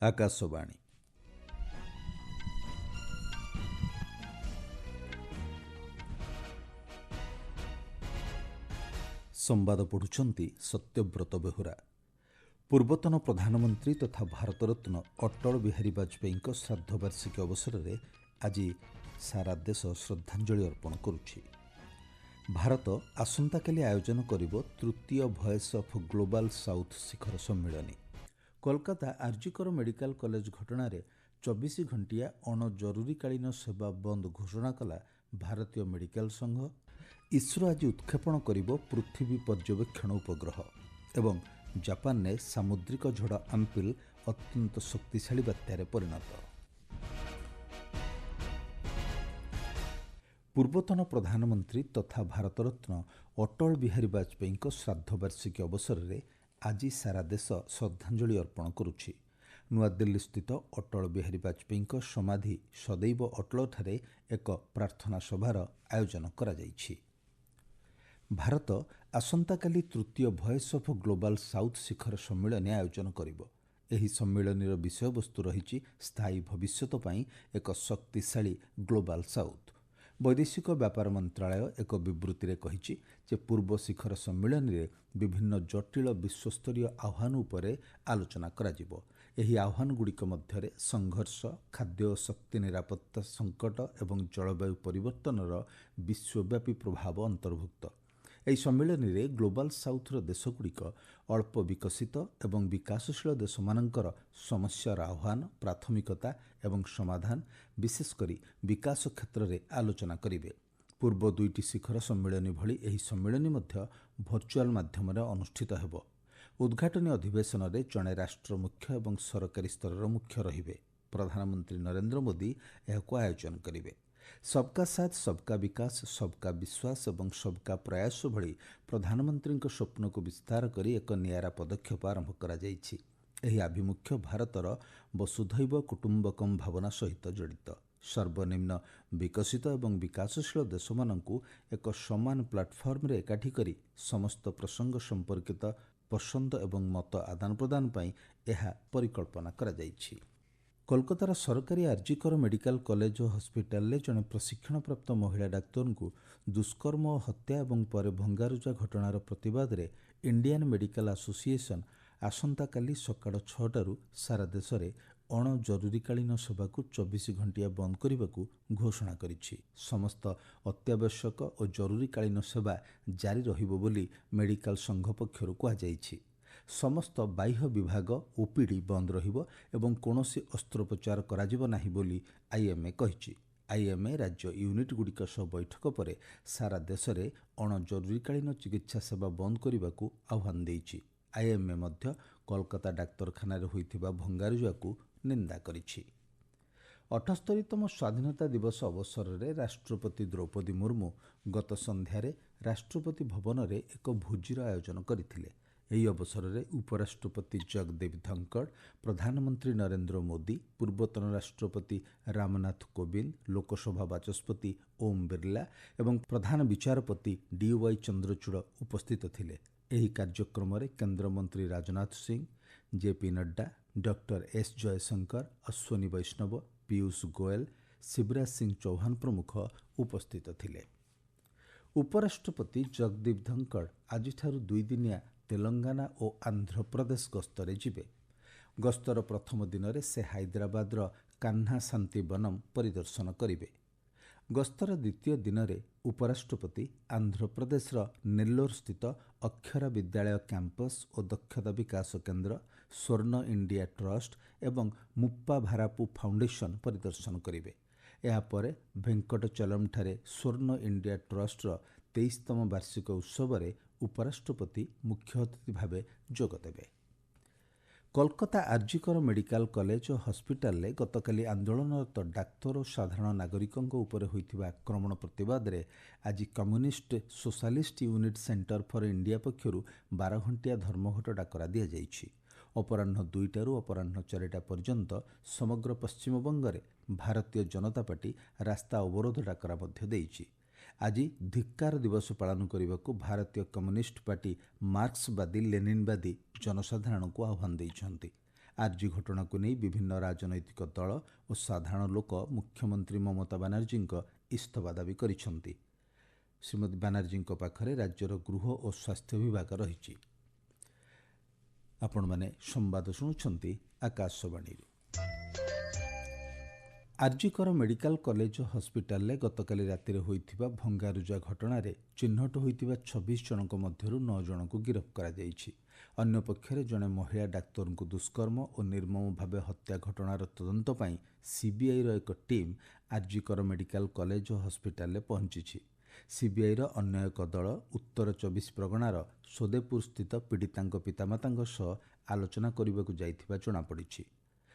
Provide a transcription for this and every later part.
ଆକାଶବାଣୀ। ସମ୍ବାଦ ପଢ଼ୁଛନ୍ତି ସତ୍ୟବ୍ରତ ବେହୁରା। ପୂର୍ବତନ ପ୍ରଧାନମନ୍ତ୍ରୀ ତଥା ଭାରତରତ୍ନ ଅଟଳ ବିହାରୀ ବାଜପେୟୀଙ୍କ ଶ୍ରାଦ୍ଧବାର୍ଷିକୀ ଅବସରରେ ଆଜି ସାରା ଦେଶ ଶ୍ରଦ୍ଧାଞ୍ଜଳି ଅର୍ପଣ କରୁଛି। ଭାରତ ଆସନ୍ତାକାଲି ଆୟୋଜନ କରିବ ତୃତୀୟ ଭଏସ୍ ଅଫ୍ ଗ୍ଲୋବାଲ ସାଉଥ୍ ଶିଖର ସମ୍ମିଳନୀ। କୋଲକାତା ଆର୍ଜିକର ମେଡିକାଲ କଲେଜ ଘଟଣାରେ 24 ଘଣ୍ଟିଆ ଅଣଜରୁରୀକାଳୀନ ସେବା ବନ୍ଦ ଘୋଷଣା କଲା ଭାରତୀୟ ମେଡିକାଲ ସଂଘ। ଇସ୍ରୋ ଆଜି ଉତ୍କ୍ଷେପଣ କରିବ ପୃଥିବୀ ପର୍ଯ୍ୟବେକ୍ଷଣ ଉପଗ୍ରହ ଏବଂ ଜାପାନରେ ସାମୁଦ୍ରିକ ଝଡ଼ ଆମ୍ପିଲ୍ ଅତ୍ୟନ୍ତ ଶକ୍ତିଶାଳୀ ବାତ୍ୟାରେ ପରିଣତ। ପୂର୍ବତନ ପ୍ରଧାନମନ୍ତ୍ରୀ ତଥା ଭାରତରତ୍ନ ଅଟଳ ବିହାରୀ ବାଜପେୟୀଙ୍କ ଶ୍ରାଦ୍ଧବାର୍ଷିକୀ ଅବସରରେ ଆଜି ସାରା ଦେଶ ଶ୍ରଦ୍ଧାଞ୍ଜଳି ଅର୍ପଣ କରୁଛି। ନୂଆଦିଲ୍ଲୀସ୍ଥିତ ଅଟଳ ବିହାରୀ ବାଜପେୟୀଙ୍କ ସମାଧି ସଦୈବ ଅଟଳଠାରେ ଏକ ପ୍ରାର୍ଥନା ସଭାର ଆୟୋଜନ କରାଯାଇଛି। ଭାରତ ଆସନ୍ତାକାଲି ତୃତୀୟ ଭଏସ୍ ଅଫ୍ ଗ୍ଲୋବାଲ ସାଉଥ୍ ଶିଖର ସମ୍ମିଳନୀ ଆୟୋଜନ କରିବ। ଏହି ସମ୍ମିଳନୀର ବିଷୟବସ୍ତୁ ରହିଛି ସ୍ଥାୟୀ ଭବିଷ୍ୟତ ପାଇଁ ଏକ ଶକ୍ତିଶାଳୀ ଗ୍ଲୋବାଲ ସାଉଥ୍। ବୈଦେଶିକ ବ୍ୟାପାର ମନ୍ତ୍ରଣାଳୟ ଏକ ବିବୃତ୍ତିରେ କହିଛି ଯେ ପୂର୍ବ ଶିଖର ସମ୍ମିଳନୀରେ ବିଭିନ୍ନ ଜଟିଳ ବିଶ୍ୱସ୍ତରୀୟ ଆହ୍ୱାନ ଉପରେ ଆଲୋଚନା କରାଯିବ। ଏହି ଆହ୍ୱାନଗୁଡ଼ିକ ମଧ୍ୟରେ ସଂଘର୍ଷ, ଖାଦ୍ୟ ଓ ଶକ୍ତି ନିରାପତ୍ତା ସଙ୍କଟ ଏବଂ ଜଳବାୟୁ ପରିବର୍ତ୍ତନର ବିଶ୍ୱବ୍ୟାପୀ ପ୍ରଭାବ ଅନ୍ତର୍ଭୁକ୍ତ। ଏହି ସମ୍ମିଳନୀରେ ଗ୍ଲୋବାଲ ସାଉଥ୍ର ଦେଶଗୁଡ଼ିକ ଅଳ୍ପ ବିକଶିତ ଏବଂ ବିକାଶଶୀଳ ଦେଶମାନଙ୍କର ସମସ୍ୟାର ଆହ୍ୱାନ, ପ୍ରାଥମିକତା ଏବଂ ସମାଧାନ, ବିଶେଷ କରି ବିକାଶ କ୍ଷେତ୍ରରେ ଆଲୋଚନା କରିବେ। ପୂର୍ବ ଦୁଇଟି ଶିଖର ସମ୍ମିଳନୀ ଭଳି ଏହି ସମ୍ମିଳନୀ ମଧ୍ୟ ଭର୍ଚୁଆଲ ମାଧ୍ୟମରେ ଅନୁଷ୍ଠିତ ହେବ। ଉଦ୍ଘାଟନୀ ଅଧିବେଶନରେ ଜଣେ ରାଷ୍ଟ୍ର ମୁଖ୍ୟ ଏବଂ ସରକାରୀ ସ୍ତରର ମୁଖ୍ୟ ରହିବେ। ପ୍ରଧାନମନ୍ତ୍ରୀ ନରେନ୍ଦ୍ର ମୋଦି ଏହାକୁ ଆୟୋଜନ କରିବେ। ସବକା ସାଥ ସବକା ବିକାଶ, ସବକା ବିଶ୍ୱାସ ଏବଂ ସବକା ପ୍ରୟାସ ଭଳି ପ୍ରଧାନମନ୍ତ୍ରୀଙ୍କ ସ୍ୱପ୍ନକୁ ବିସ୍ତାର କରି ଏକ ନିଆରା ପଦକ୍ଷେପ ଆରମ୍ଭ କରାଯାଇଛି। ଏହି ଆଭିମୁଖ୍ୟ ଭାରତର ବସୁଧୈବ କୁଟୁମ୍ବକମ୍ ଭାବନା ସହିତ ଜଡ଼ିତ। ସର୍ବନିମ୍ନ ବିକଶିତ ଏବଂ ବିକାଶଶୀଳ ଦେଶମାନଙ୍କୁ ଏକ ସମାନ ପ୍ଲାଟଫର୍ମରେ ଏକାଠି କରି ସମସ୍ତ ପ୍ରସଙ୍ଗ ସମ୍ପର୍କିତ ପସନ୍ଦ ଏବଂ ମତ ଆଦାନ ପ୍ରଦାନ ପାଇଁ ଏହା ପରିକଳ୍ପନା କରାଯାଇଛି। କୋଲକାତାର ସରକାରୀ ଆର୍ଜିକର ମେଡିକାଲ କଲେଜ ଓ ହସ୍ପିଟାଲରେ ଜଣେ ପ୍ରଶିକ୍ଷଣପ୍ରାପ୍ତ ମହିଳା ଡାକ୍ତରଙ୍କୁ ଦୁଷ୍କର୍ମ ଓ ହତ୍ୟା ଏବଂ ପରେ ଭଙ୍ଗାରୁଜା ଘଟଣାର ପ୍ରତିବାଦରେ ଇଣ୍ଡିଆନ୍ ମେଡିକାଲ ଆସୋସିଏସନ୍ ଆସନ୍ତାକାଲି ସକାଳ 6ଟାରୁ ସାରା ଦେଶରେ ଅଣଜରୁରୀକାଳୀନ ସେବାକୁ 24 ଘଣ୍ଟିଆ ବନ୍ଦ କରିବାକୁ ଘୋଷଣା କରିଛି। ସମସ୍ତ ଅତ୍ୟାବଶ୍ୟକ ଓ ଜରୁରୀକାଳୀନ ସେବା ଜାରି ରହିବ ବୋଲି ମେଡିକାଲ ସଂଘ ପକ୍ଷରୁ କୁହାଯାଇଛି। ସମସ୍ତ ବାହ୍ୟ ବିଭାଗ ଓପିଡି ବନ୍ଦ ରହିବ ଏବଂ କୌଣସି ଅସ୍ତ୍ରୋପଚାର କରାଯିବ ନାହିଁ ବୋଲି ଆଇଏମ୍ଏ କହିଛି। ଆଇଏମ୍ଏ ରାଜ୍ୟ ୟୁନିଟ୍ଗୁଡ଼ିକ ସହ ବୈଠକ ପରେ ସାରା ଦେଶରେ ଅଣଜରୁରୀକାଳୀନ ଚିକିତ୍ସା ସେବା ବନ୍ଦ କରିବାକୁ ଆହ୍ୱାନ ଦେଇଛି। ଆଇଏମ୍ଏ ମଧ୍ୟ କୋଲକାତା ଡାକ୍ତରଖାନାରେ ହୋଇଥିବା ଭଙ୍ଗାରୁଜାକୁ ନିନ୍ଦା କରିଛି। 78ତମ ସ୍ୱାଧୀନତା ଦିବସ ଅବସରରେ ରାଷ୍ଟ୍ରପତି ଦ୍ରୌପଦୀ ମୁର୍ମୁ ଗତ ସନ୍ଧ୍ୟାରେ ରାଷ୍ଟ୍ରପତି ଭବନରେ ଏକ ଭୋଜିର ଆୟୋଜନ କରିଥିଲେ। ଏହି ଅବସରରେ ଉପରାଷ୍ଟ୍ରପତି ଜଗଦୀପ ଧଙ୍କଡ଼, ପ୍ରଧାନମନ୍ତ୍ରୀ ନରେନ୍ଦ୍ର ମୋଦି, ପୂର୍ବତନ ରାଷ୍ଟ୍ରପତି ରାମନାଥ କୋବିନ୍ଦ, ଲୋକସଭା ବାଚସ୍ପତି ଓମ୍ ବିର୍ଲା ଏବଂ ପ୍ରଧାନ ବିଚାରପତି ଡିୱାଇ ଚନ୍ଦ୍ରଚୂଡ଼ ଉପସ୍ଥିତ ଥିଲେ। ଏହି କାର୍ଯ୍ୟକ୍ରମରେ କେନ୍ଦ୍ରମନ୍ତ୍ରୀ ରାଜନାଥ ସିଂ, ଜେପି ନଡ୍ଡା, ଡକ୍ଟର ଏସ୍ ଜୟଶଙ୍କର, ଅଶ୍ୱିନୀ ବୈଷ୍ଣବ, ପୀୟୁଷ ଗୋଏଲ, ଶିବରାଜ ସିଂ ଚୌହାନ ପ୍ରମୁଖ ଉପସ୍ଥିତ ଥିଲେ। ଉପରାଷ୍ଟ୍ରପତି ଜଗଦୀପ ଧଙ୍କଡ଼ ଆଜିଠାରୁ 2 ଦିନିଆ ତେଲଙ୍ଗାନା ଓ ଆନ୍ଧ୍ରପ୍ରଦେଶ ଗସ୍ତରେ ଯିବେ। ଗସ୍ତର ପ୍ରଥମ ଦିନରେ ସେ ହାଇଦ୍ରାବାଦର କାହ୍ନା ଶାନ୍ତି ବନମ୍ ପରିଦର୍ଶନ କରିବେ। ଗସ୍ତର ଦ୍ୱିତୀୟ ଦିନରେ ଉପରାଷ୍ଟ୍ରପତି ଆନ୍ଧ୍ରପ୍ରଦେଶର ନେଲ୍ଲୋର ସ୍ଥିତ ଅକ୍ଷରା ବିଦ୍ୟାଳୟ କ୍ୟାମ୍ପସ୍ ଓ ଦକ୍ଷତା ବିକାଶ କେନ୍ଦ୍ର, ସ୍ୱର୍ଣ୍ଣ ଇଣ୍ଡିଆ ଟ୍ରଷ୍ଟ ଏବଂ ମୁପ୍ପାଭାରାପୁ ଫାଉଣ୍ଡେସନ ପରିଦର୍ଶନ କରିବେ। ଏହାପରେ ଭେଙ୍କଟଚଲମଠାରେ ସ୍ୱର୍ଣ୍ଣ ଇଣ୍ଡିଆ ଟ୍ରଷ୍ଟର 23ତମ ବାର୍ଷିକ ଉତ୍ସବରେ ଉପରାଷ୍ଟ୍ରପତି ମୁଖ୍ୟ ଅତିଥି ଭାବେ ଯୋଗଦେବେ। କୋଲକାତା ଆର୍ଜିକର ମେଡିକାଲ କଲେଜ ଓ ହସ୍ପିଟାଲରେ ଗତକାଲି ଆନ୍ଦୋଳନରତ ଡାକ୍ତର ଓ ସାଧାରଣ ନାଗରିକଙ୍କ ଉପରେ ହୋଇଥିବା ଆକ୍ରମଣ ପ୍ରତିବାଦରେ ଆଜି communist socialist unit centre for India ପକ୍ଷରୁ 12 ଘଣ୍ଟିଆ ଧର୍ମଘଟ ଡାକରା ଦିଆଯାଇଛି। ଅପରାହ୍ନ 2ଟାରୁ ଅପରାହ୍ନ 4ଟା ପର୍ଯ୍ୟନ୍ତ ସମଗ୍ର ପଶ୍ଚିମବଙ୍ଗରେ ଭାରତୀୟ ଜନତା ପାର୍ଟି ରାସ୍ତା ଅବରୋଧ ଡାକରା ମଧ୍ୟ ଦେଇଛି। ଆଜି ଧିକ୍କାର ଦିବସ ପାଳନ କରିବାକୁ ଭାରତୀୟ କମ୍ୟୁନିଷ୍ଟ ପାର୍ଟି ମାର୍କ୍ସବାଦୀ ଲେନିନବାଦୀ ଜନସାଧାରଣଙ୍କୁ ଆହ୍ୱାନ ଦେଇଛନ୍ତି। ଆର୍ଜି ଘଟଣାକୁ ନେଇ ବିଭିନ୍ନ ରାଜନୈତିକ ଦଳ ଓ ସାଧାରଣ ଲୋକ ମୁଖ୍ୟମନ୍ତ୍ରୀ ମମତା ବାନାର୍ଜୀଙ୍କ ଇସ୍ତଫା ଦାବି କରିଛନ୍ତି। ଶ୍ରୀମତୀ ବାନାର୍ଜୀଙ୍କ ପାଖରେ ରାଜ୍ୟର ଗୃହ ଓ ସ୍ୱାସ୍ଥ୍ୟ ବିଭାଗ ରହିଛି। ଆପଣମାନେ ସମ୍ବାଦ ଶୁଣୁଛନ୍ତି ଆକାଶବାଣୀରୁ। ଆର୍ଜିକର ମେଡିକାଲ କଲେଜ ଓ ହସ୍ପିଟାଲରେ ଗତକାଲି ରାତିରେ ହୋଇଥିବା ଭଙ୍ଗାରୁଜା ଘଟଣାରେ ଚିହ୍ନଟ ହୋଇଥିବା 26 ଜଣଙ୍କ ମଧ୍ୟରୁ 9 ଜଣଙ୍କୁ ଗିରଫ କରାଯାଇଛି। ଅନ୍ୟପକ୍ଷରେ ଜଣେ ମହିଳା ଡାକ୍ତରଙ୍କୁ ଦୁଷ୍କର୍ମ ଓ ନିର୍ମମ ଭାବେ ହତ୍ୟା ଘଟଣାର ତଦନ୍ତ ପାଇଁ ସିବିଆଇର ଏକ ଟିମ୍ ଆର୍ଜିକର ମେଡିକାଲ କଲେଜ ଓ ହସ୍ପିଟାଲରେ ପହଞ୍ଚିଛି। ସିବିଆଇର ଅନ୍ୟ ଏକ ଦଳ ଉତ୍ତର 24 ପ୍ରଗଣାର ସୋଦେପୁର ସ୍ଥିତ ପୀଡ଼ିତାଙ୍କ ପିତାମାତାଙ୍କ ସହ ଆଲୋଚନା କରିବାକୁ ଯାଇଥିବା ଜଣାପଡ଼ିଛି।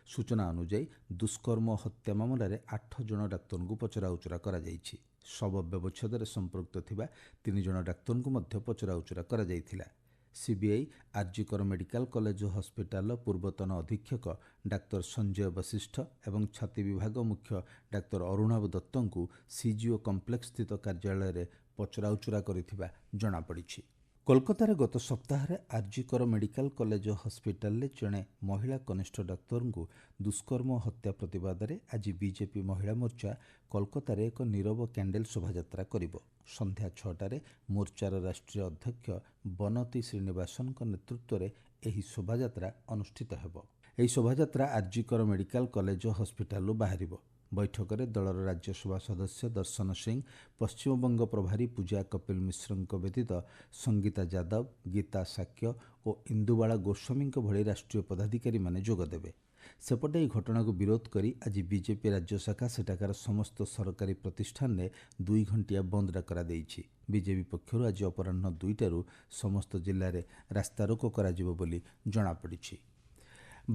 ସୂଚନା ଅନୁଯାୟୀ ଦୁଷ୍କର୍ମ ଓ ହତ୍ୟା ମାମଲାରେ 8 ଜଣ ଡାକ୍ତରଙ୍କୁ ପଚରାଉଚରା କରାଯାଇଛି। ଶବ ବ୍ୟବଚ୍ଛେଦରେ ସମ୍ପୃକ୍ତ ଥିବା 3 ଜଣ ଡାକ୍ତରଙ୍କୁ ମଧ୍ୟ ପଚରାଉଚରା କରାଯାଇଥିଲା। ସିବିଆଇ ଆର୍ଜିକର ମେଡିକାଲ କଲେଜ ଓ ହସ୍ପିଟାଲର ପୂର୍ବତନ ଅଧୀକ୍ଷକ ଡାକ୍ତର ସଞ୍ଜୟ ବଶିଷ୍ଠ ଏବଂ ଛାତି ବିଭାଗ ମୁଖ୍ୟ ଡାକ୍ତର ଅରୁଣାଭ ଦତ୍ତଙ୍କୁ ସିଜିଓ କମ୍ପ୍ଲେକ୍ସ ସ୍ଥିତ କାର୍ଯ୍ୟାଳୟରେ ପଚରାଉଚରା କରିଥିବା ଜଣାପଡ଼ିଛି। କୋଲକାତାରେ ଗତ ସପ୍ତାହରେ ଆର୍ଜିକର ମେଡିକାଲ କଲେଜ ଓ ହସ୍ପିଟାଲରେ ଜଣେ ମହିଳା କନିଷ୍ଠ ଡାକ୍ତରଙ୍କୁ ଦୁଷ୍କର୍ମ ଓ ହତ୍ୟା ପ୍ରତିବାଦରେ ଆଜି ବିଜେପି ମହିଳା ମୋର୍ଚ୍ଚା କୋଲକାତାରେ ଏକ ନୀରବ କ୍ୟାଣ୍ଡେଲ ଶୋଭାଯାତ୍ରା କରିବ। ସନ୍ଧ୍ୟା 6ଟାରେ ମୋର୍ଚ୍ଚାର ରାଷ୍ଟ୍ରୀୟ ଅଧ୍ୟକ୍ଷ ବନତୀ ଶ୍ରୀନିବାସନଙ୍କ ନେତୃତ୍ୱରେ ଏହି ଶୋଭାଯାତ୍ରା ଅନୁଷ୍ଠିତ ହେବ। ଏହି ଶୋଭାଯାତ୍ରା ଆର୍ଜିକର ମେଡିକାଲ କଲେଜ ଓ ହସ୍ପିଟାଲରୁ ବାହାରିବ। ବୈଠକରେ ଦଳର ରାଜ୍ୟସଭା ସଦସ୍ୟ ଦର୍ଶନ ସିଂ, ପଶ୍ଚିମବଙ୍ଗ ପ୍ରଭାରୀ ପୂଜା କପିଲ ମିଶ୍ରଙ୍କ ବ୍ୟତୀତ ସଙ୍ଗୀତା ଯାଦବ, ଗୀତା ସାକ୍ୟ ଓ ଇନ୍ଦୁବାଳା ଗୋସ୍ୱାମୀଙ୍କ ଭଳି ରାଷ୍ଟ୍ରୀୟ ପଦାଧିକାରୀମାନେ ଯୋଗଦେବେ। ସେପଟେ ଏହି ଘଟଣାକୁ ବିରୋଧ କରି ଆଜି ବିଜେପି ରାଜ୍ୟ ଶାଖା ସେଠାକାର ସମସ୍ତ ସରକାରୀ ପ୍ରତିଷ୍ଠାନରେ 2 ଘଣ୍ଟିଆ ବନ୍ଦ ଡାକରା ଦେଇଛି। ବିଜେପି ପକ୍ଷରୁ ଆଜି ଅପରାହ୍ନ 2ଟାରୁ ସମସ୍ତ ଜିଲ୍ଲାରେ ରାସ୍ତାରୋକ କରାଯିବ ବୋଲି ଜଣାପଡ଼ିଛି।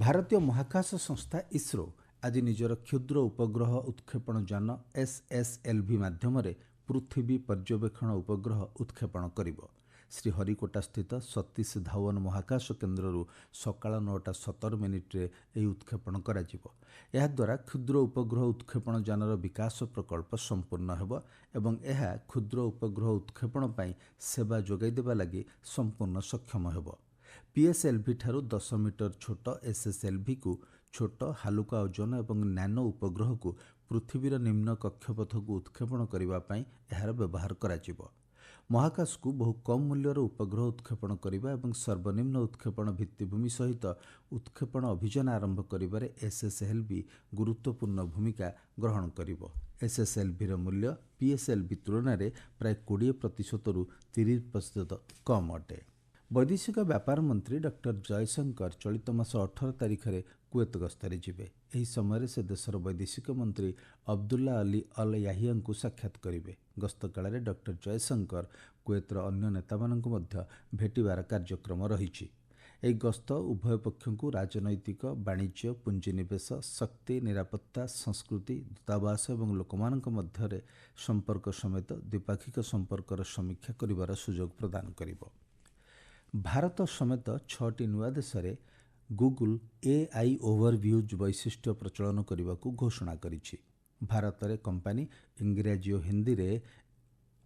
ଭାରତୀୟ ମହାକାଶ ସଂସ୍ଥା ଇସ୍ରୋ ଆଜି ନିଜର କ୍ଷୁଦ୍ର ଉପଗ୍ରହ ଉତ୍କ୍ଷେପଣ ଯାନ SSLV ମାଧ୍ୟମରେ ପୃଥିବୀ ପର୍ଯ୍ୟବେକ୍ଷଣ ଉପଗ୍ରହ ଉତ୍କ୍ଷେପଣ କରିବ। ଶ୍ରୀହରିକୋଟା ସ୍ଥିତ ସତୀଶ ଧାୱନ ମହାକାଶ କେନ୍ଦ୍ରରୁ ସକାଳ 9:17 ଏହି ଉତ୍କ୍ଷେପଣ କରାଯିବ। ଏହାଦ୍ୱାରା କ୍ଷୁଦ୍ର ଉପଗ୍ରହ ଉତ୍କ୍ଷେପଣ ଯାନର ବିକାଶ ପ୍ରକଳ୍ପ ସମ୍ପୂର୍ଣ୍ଣ ହେବ ଏବଂ ଏହା କ୍ଷୁଦ୍ର ଉପଗ୍ରହ ଉତ୍କ୍ଷେପଣ ପାଇଁ ସେବା ଯୋଗାଇ ଦେବା ଲାଗି ସମ୍ପୂର୍ଣ୍ଣ ସକ୍ଷମ ହେବ। PSLV ଠାରୁ 10 ମିଟର ଛୋଟ SSLVକୁ ଛୋଟ, ହାଲୁକା ଓଜନ ଏବଂ ନ୍ୟାନୋ ଉପଗ୍ରହକୁ ପୃଥିବୀର ନିମ୍ନ କକ୍ଷପଥକୁ ଉତ୍କ୍ଷେପଣ କରିବା ପାଇଁ ଏହାର ବ୍ୟବହାର କରାଯିବ। ମହାକାଶକୁ ବହୁ କମ୍ ମୂଲ୍ୟର ଉପଗ୍ରହ ଉତ୍କ୍ଷେପଣ କରିବା ଏବଂ ସର୍ବନିମ୍ନ ଉତ୍କ୍ଷେପଣ ଭିତ୍ତିଭୂମି ସହିତ ଉତ୍କ୍ଷେପଣ ଅଭିଯାନ ଆରମ୍ଭ କରିବାରେ SSLV ଗୁରୁତ୍ୱପୂର୍ଣ୍ଣ ଭୂମିକା ଗ୍ରହଣ କରିବ। SSLVର ମୂଲ୍ୟ PSLV ତୁଳନାରେ ପ୍ରାୟ 20%ରୁ 30% କମ୍ ଅଟେ। ବୈଦେଶିକ ବ୍ୟାପାର ମନ୍ତ୍ରୀ ଡକ୍ଟର ଜୟଶଙ୍କର ଚଳିତ ମାସ 18 ତାରିଖରେ କୁଏତ ଗସ୍ତରେ ଯିବେ। ଏହି ସମୟରେ ସେ ଦେଶର ବୈଦେଶିକ ମନ୍ତ୍ରୀ ଅବଦୁଲ୍ଲା ଅଲି ଅଲ୍ ୟାହିୟାଙ୍କୁ ସାକ୍ଷାତ କରିବେ। ଗସ୍ତ କାଳରେ ଡକ୍ଟର ଜୟଶଙ୍କର କୁଏତର ଅନ୍ୟ ନେତାମାନଙ୍କୁ ମଧ୍ୟ ଭେଟିବାର କାର୍ଯ୍ୟକ୍ରମ ରହିଛି। ଏହି ଗସ୍ତ ଉଭୟ ପକ୍ଷଙ୍କୁ ରାଜନୈତିକ, ବାଣିଜ୍ୟ, ପୁଞ୍ଜିନିବେଶ, ଶକ୍ତି, ନିରାପତ୍ତା, ସଂସ୍କୃତି, ଦୂତାବାସ ଏବଂ ଲୋକମାନଙ୍କ ମଧ୍ୟରେ ସମ୍ପର୍କ ସମେତ ଦ୍ୱିପାକ୍ଷିକ ସମ୍ପର୍କର ସମୀକ୍ଷା କରିବାର ସୁଯୋଗ ପ୍ରଦାନ କରିବ। ଭାରତ ସମେତ 6ଟି ନୂଆ ଦେଶରେ ଗୁଗୁଲ AI ଓଭରଭ୍ୟୁଜ୍ ବୈଶିଷ୍ଟ୍ୟ ପ୍ରଚଳନ କରିବାକୁ ଘୋଷଣା କରିଛି। ଭାରତରେ କମ୍ପାନୀ ଇଂରାଜୀ ଓ ହିନ୍ଦୀରେ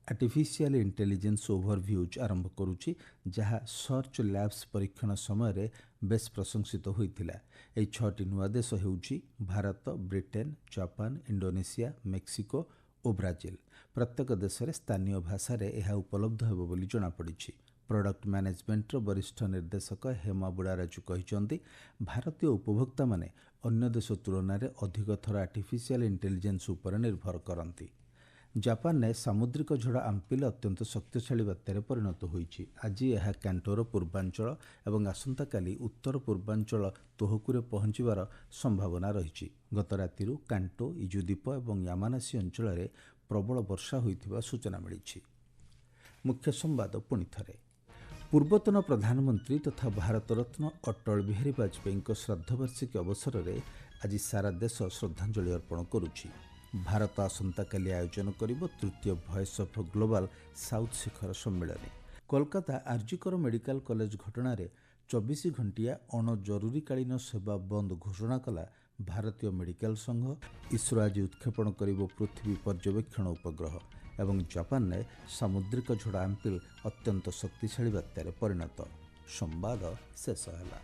ଆର୍ଟିଫିସିଆଲ ଇଣ୍ଟେଲିଜେନ୍ସ ଓଭରଭ୍ୟୁଜ୍ ଆରମ୍ଭ କରୁଛି, ଯାହା ସର୍ଚ୍ଚ ଲ୍ୟାବ୍ସ ପରୀକ୍ଷଣ ସମୟରେ ବେଶ୍ ପ୍ରଶଂସିତ ହୋଇଥିଲା। ଏହି 6ଟି ନୂଆ ଦେଶ ହେଉଛି Bharat, Britain, Japan, Indonesia, Mexico ଓ ବ୍ରାଜିଲ। ପ୍ରତ୍ୟେକ ଦେଶରେ ସ୍ଥାନୀୟ ଭାଷାରେ ଏହା ଉପଲବ୍ଧ ହେବ ବୋଲି ଜଣାପଡ଼ିଛି। ପ୍ରଡକ୍ଟ ମ୍ୟାନେଜମେଣ୍ଟର ବରିଷ୍ଠ ନିର୍ଦ୍ଦେଶକ ହେମା ବୁଡାରାଜୁ କହିଛନ୍ତି, ଭାରତୀୟ ଉପଭୋକ୍ତାମାନେ ଅନ୍ୟ ଦେଶ ତୁଳନାରେ ଅଧିକ ଥର ଆର୍ଟିଫିସିଆଲ ଇଣ୍ଟେଲିଜେନ୍ସ ଉପରେ ନିର୍ଭର କରନ୍ତି। ଜାପାନରେ ସାମୁଦ୍ରିକ ଝଡ଼ ଆମ୍ପିଲ ଅତ୍ୟନ୍ତ ଶକ୍ତିଶାଳୀ ବାତ୍ୟାରେ ପରିଣତ ହୋଇଛି। ଆଜି ଏହା କ୍ୟାଣ୍ଟୋର ପୂର୍ବାଞ୍ଚଳ ଏବଂ ଆସନ୍ତାକାଲି ଉତ୍ତର ପୂର୍ବାଞ୍ଚଳ ତୋହୋକୁରେ ପହଞ୍ଚିବାର ସମ୍ଭାବନା ରହିଛି। ଗତ ରାତିରୁ କାଣ୍ଟୋ, ଇଜୁ ଦ୍ୱୀପ ଏବଂ ୟାମାନାସି ଅଞ୍ଚଳରେ ପ୍ରବଳ ବର୍ଷା ହୋଇଥିବା ସୂଚନା ମିଳିଛି। ମୁଖ୍ୟ ସମ୍ବାଦ ପୁଣିଥରେ। ପୂର୍ବତନ ପ୍ରଧାନମନ୍ତ୍ରୀ ତଥା ଭାରତରତ୍ନ ଅଟଳ ବିହାରୀ ବାଜପେୟୀଙ୍କ ଶ୍ରାଦ୍ଧବାର୍ଷିକୀ ଅବସରରେ ଆଜି ସାରା ଦେଶ ଶ୍ରଦ୍ଧାଞ୍ଜଳି ଅର୍ପଣ କରୁଛି। ଭାରତ ଆସନ୍ତାକାଲି ଆୟୋଜନ କରିବ ତୃତୀୟ ଭଏସ୍ ଅଫ୍ ଗ୍ଲୋବାଲ ସାଉଥ୍ ଶିଖର ସମ୍ମିଳନୀ। କୋଲକାତା ଆର୍ଜିକର ମେଡିକାଲ କଲେଜ ଘଟଣାରେ 24 ଘଣ୍ଟିଆ ଅଣଜରୁରୀକାଳୀନ ସେବା ବନ୍ଦ ଘୋଷଣା କଲା ଭାରତୀୟ ମେଡିକାଲ ସଂଘ। ଇସ୍ରୋ ଆଜି ଉତ୍କ୍ଷେପଣ କରିବ ପୃଥିବୀ ପର୍ଯ୍ୟବେକ୍ଷଣ ଉପଗ୍ରହ ଏବଂ ଜାପାନରେ ସାମୁଦ୍ରିକ ଝଡ଼ ଆମ୍ପିଲ ଅତ୍ୟନ୍ତ ଶକ୍ତିଶାଳୀ ବାତ୍ୟାରେ ପରିଣତ। ସମ୍ବାଦ ଶେଷ ହେଲା।